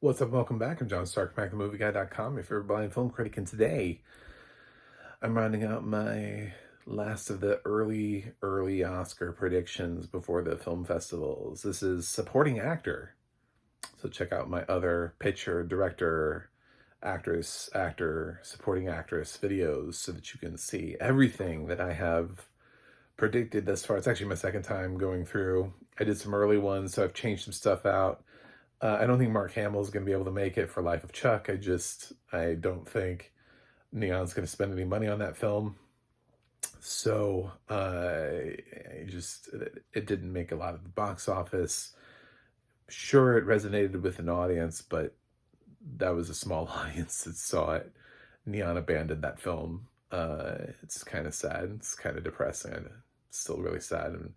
What's up? Welcome back. I'm John Stark, MacTheMovieGuy.com, your favorite blind film critic, and today I'm rounding out my last of the early Oscar predictions before the film festivals. This is supporting actor. So check out my other picture, director, actress, actor, supporting actress videos so that you can see everything that I have predicted thus far. It's actually my second time going through. I did some early ones, so I've changed some stuff out. I don't think Mark Hamill is going to be able to make it for Life of Chuck. I don't think Neon's going to spend any money on that film. So, it didn't make a lot of the box office. Sure, it resonated with an audience, but that was a small audience that saw it. Neon abandoned that film. It's kind of sad. It's kind of depressing. It's still really sad.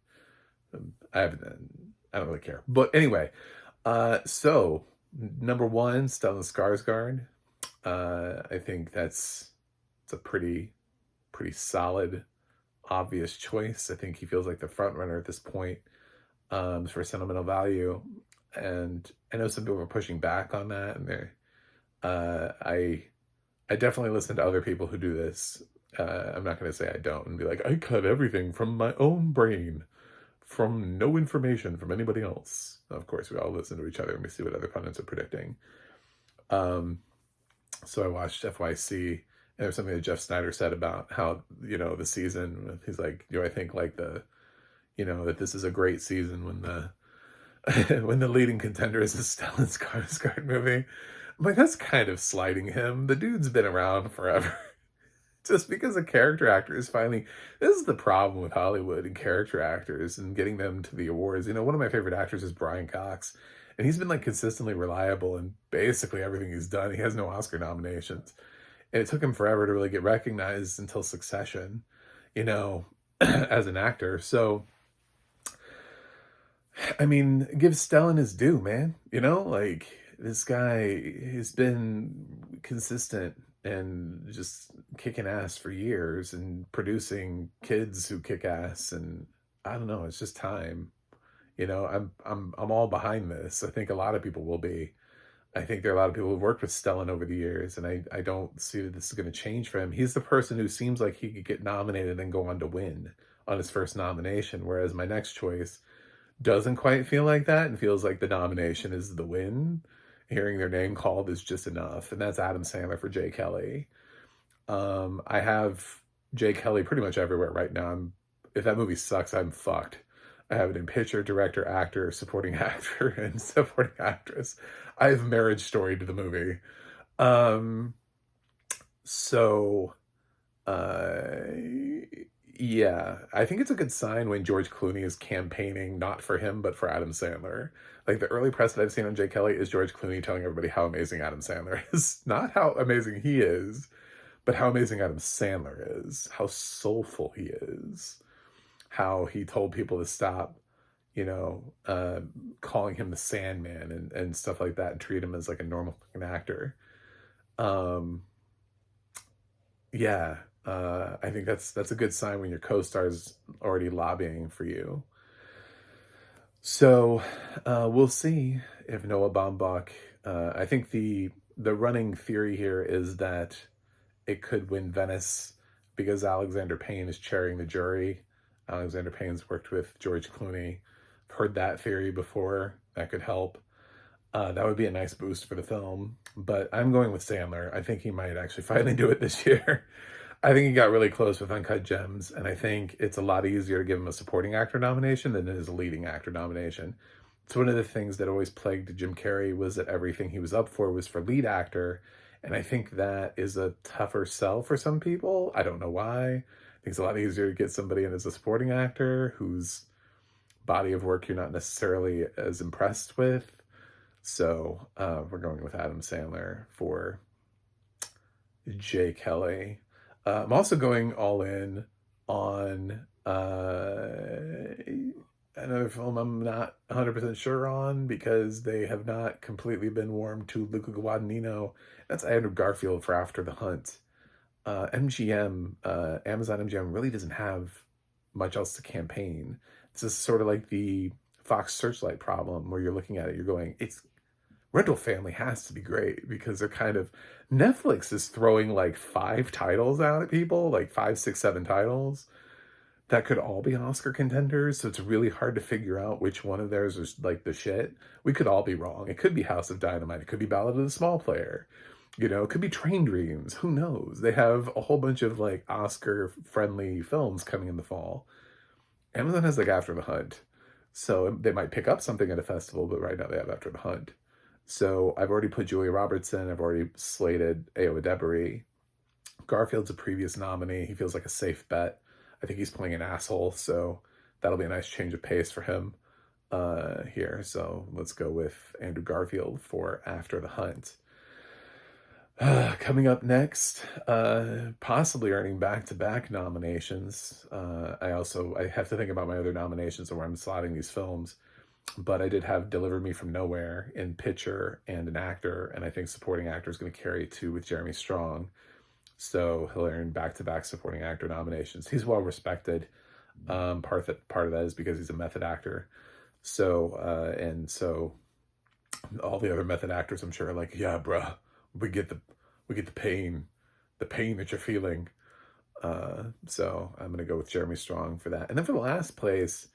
And I don't really care. But anyway, so number one, Stellan Skarsgård. I think it's a pretty solid, obvious choice. I think he feels like the front runner at this point, for sentimental value. And I know some people are pushing back on that, and I definitely listen to other people who do this. I'm not going to say I don't and be like, I cut everything from my own brain, from no information from anybody else. Of course, we all listen to each other and we see what other pundits are predicting. Um, so I watched FYC, and there's something that Jeff Snyder said about how, the season, he's like, I think like that this is a great season when when the leading contender is a Stellan Skarsgård movie. I'm like, that's kind of slighting him. The dude's been around forever. Just because a character actor is finally, this is the problem with Hollywood and character actors and getting them to the awards. One of my favorite actors is Brian Cox, and he's been like consistently reliable in basically everything he's done. He has no Oscar nominations, and it took him forever to really get recognized until Succession, as an actor. So, I mean, give Stellan his due, man. Like, this guy has been consistent and just kicking ass for years and producing kids who kick ass. And I don't know, it's just time. I'm all behind this. I think a lot of people will be. I think there are a lot of people who've worked with Stellan over the years, and I don't see that this is going to change for him. He's the person who seems like he could get nominated and go on to win on his first nomination, whereas my next choice doesn't quite feel like that and feels like the nomination is the win. Hearing their name called is just enough, and that's Adam Sandler for Jay Kelly. I have Jay Kelly pretty much everywhere right now. If that movie sucks, I'm fucked. I have it in picture, director, actor, supporting actor, and supporting actress. I have Marriage Story to the movie. Um, so, uh, yeah, I think it's a good sign when George Clooney is campaigning not for him, but for Adam Sandler. Like, the early press that I've seen on Jay Kelly is George Clooney telling everybody how amazing Adam Sandler is. Not how amazing he is, but how amazing Adam Sandler is, how soulful he is, how he told people to stop, calling him the Sandman and stuff like that and treat him as like a normal fucking actor. Um, yeah, I think that's a good sign when your co-star's already lobbying for you. So we'll see if Noah Baumbach. I think the running theory here is that it could win Venice because Alexander Payne is chairing the jury. Alexander Payne's worked with George Clooney. I've heard that theory before. That could help. That would be a nice boost for the film. But I'm going with Sandler. I think he might actually finally do it this year. I think he got really close with Uncut Gems, and I think it's a lot easier to give him a supporting actor nomination than it is a leading actor nomination. It's one of the things that always plagued Jim Carrey was that everything he was up for was for lead actor, and I think that is a tougher sell for some people. I don't know why. I think it's a lot easier to get somebody in as a supporting actor whose body of work you're not necessarily as impressed with. So we're going with Adam Sandler for Jay Kelly. I'm also going all in on another film I'm not 100% sure on because they have not completely been warmed to Luca Guadagnino. That's Andrew Garfield for After the Hunt. MGM, Amazon MGM really doesn't have much else to campaign. This is sort of like the Fox Searchlight problem where you're looking at it, you're going, it's Rental Family has to be great because they're kind of Netflix is throwing like 5 titles out at people, like 5, 6, 7 titles that could all be Oscar contenders, so it's really hard to figure out which one of theirs is like the shit. We could all be wrong. It could be House of Dynamite. It could be Ballad of the Small Player. You know, it could be Train Dreams. Who knows? They have a whole bunch of like Oscar-friendly films coming in the fall. Amazon has like After the Hunt. So they might pick up something at a festival, but right now they have After the Hunt. So I've already put Julia Robertson. I've already slated Ayo Edebiri. Garfield's a previous nominee. He feels like a safe bet. I think he's playing an asshole, so that'll be a nice change of pace for him here. So let's go with Andrew Garfield for After the Hunt. Coming up next, possibly earning back-to-back nominations. I have to think about my other nominations and where I'm slotting these films. But I did have Deliver Me From Nowhere in picture and an actor, and I think supporting actor is going to carry 2 with Jeremy Strong. So he'll earn back-to-back supporting actor nominations. He's well respected. Part of that is because he's a method actor. So all the other method actors, I'm sure, are like, yeah, bruh, we get the pain that you're feeling. So I'm gonna go with Jeremy Strong for that. And then for the last place,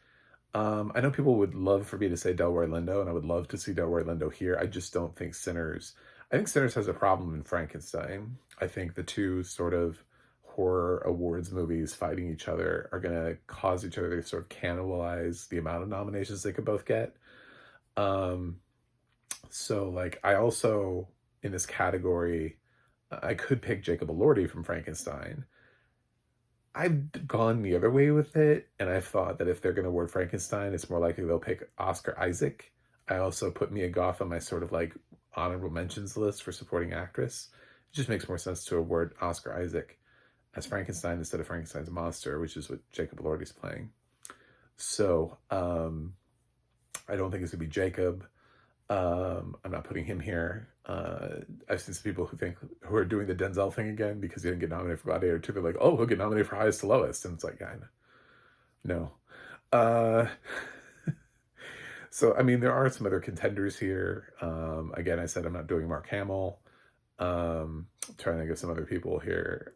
I know people would love for me to say Delroy Lindo, and I would love to see Delroy Lindo here. I just don't think Sinners. I think Sinners has a problem in Frankenstein. I think the two sort of horror awards movies fighting each other are going to cause each other to sort of cannibalize the amount of nominations they could both get. So like I also, in this category, I could pick Jacob Elordi from Frankenstein. I've gone the other way with it, and I thought that if they're going to award Frankenstein, it's more likely they'll pick Oscar Isaac. I also put Mia Goth on my sort of like honorable mentions list for supporting actress. It just makes more sense to award Oscar Isaac as Frankenstein instead of Frankenstein's monster, which is what Jacob Elordi's playing. So I don't think it's gonna be Jacob. I'm not putting him here. I've seen some people who are doing the Denzel thing again because he didn't get nominated for Gladiator 2. They're like, oh, he'll get nominated for highest to lowest. And it's like, yeah, no. So, I mean, there are some other contenders here. Again, I said I'm not doing Mark Hamill. Trying to give some other people here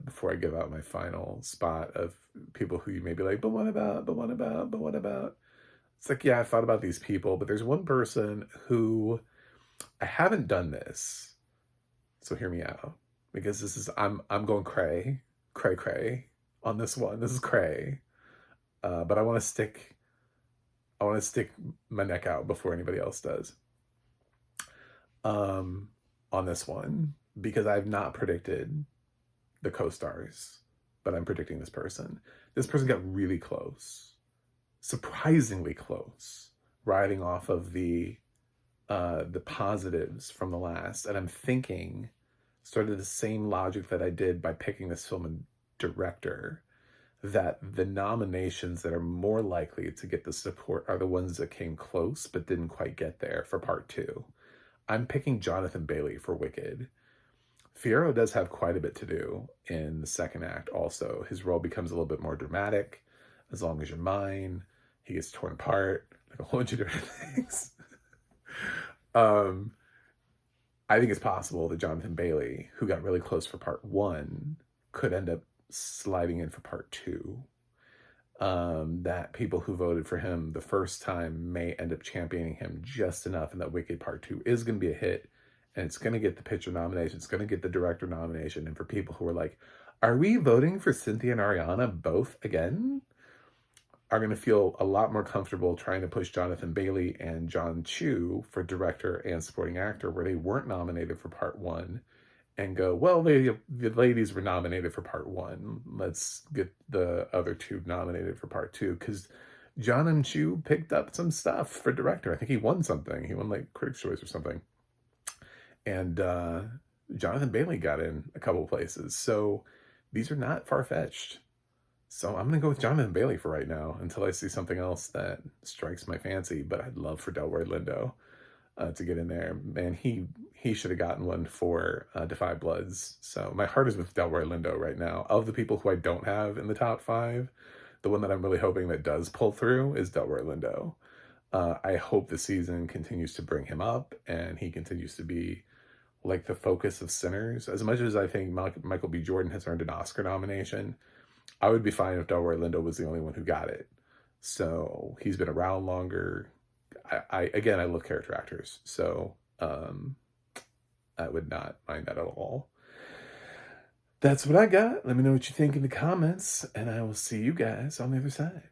before I give out my final spot of people who you may be like, but what about? It's like, yeah, I thought about these people, but there's one person who I haven't done this. So hear me out, because this is, I'm going cray on this one. This is cray. But I want to stick my neck out before anybody else does. On this one, because I've not predicted the co-stars, but I'm predicting this person. This person got really close. Surprisingly close, riding off of the positives from the last. And I'm thinking sort of the same logic that I did by picking this film and director, that the nominations that are more likely to get the support are the ones that came close but didn't quite get there for part 2. I'm picking Jonathan Bailey for Wicked. Fiyero does have quite a bit to do in the second act also. His role becomes a little bit more dramatic. As Long as You're Mine, he gets torn apart, like a whole bunch of different things. I think it's possible that Jonathan Bailey, who got really close for part 1, could end up sliding in for part 2. That people who voted for him the first time may end up championing him just enough, and that Wicked Part 2 is going to be a hit, and it's going to get the picture nomination, it's going to get the director nomination. And for people who are like, are we voting for Cynthia and Ariana both again? Are going to feel a lot more comfortable trying to push Jonathan Bailey and John Chu for director and supporting actor, where they weren't nominated for part 1, and go, well, the ladies were nominated for part 1. Let's get the other 2 nominated for part 2. Because John M. Chu picked up some stuff for director. I think he won something. He won like Critics' Choice or something. And Jonathan Bailey got in a couple places. So these are not far-fetched. So I'm going to go with Jonathan Bailey for right now until I see something else that strikes my fancy. But I'd love for Delroy Lindo to get in there. Man, he should have gotten one for Da 5 Bloods. So my heart is with Delroy Lindo right now. Of the people who I don't have in the top 5, the one that I'm really hoping that does pull through is Delroy Lindo. I hope the season continues to bring him up and he continues to be like the focus of Sinners. As much as I think Michael B. Jordan has earned an Oscar nomination, I would be fine if Delroy Lindo was the only one who got it. So he's been around longer. Again, I love character actors, so I would not mind that at all. That's what I got. Let me know what you think in the comments, and I will see you guys on the other side.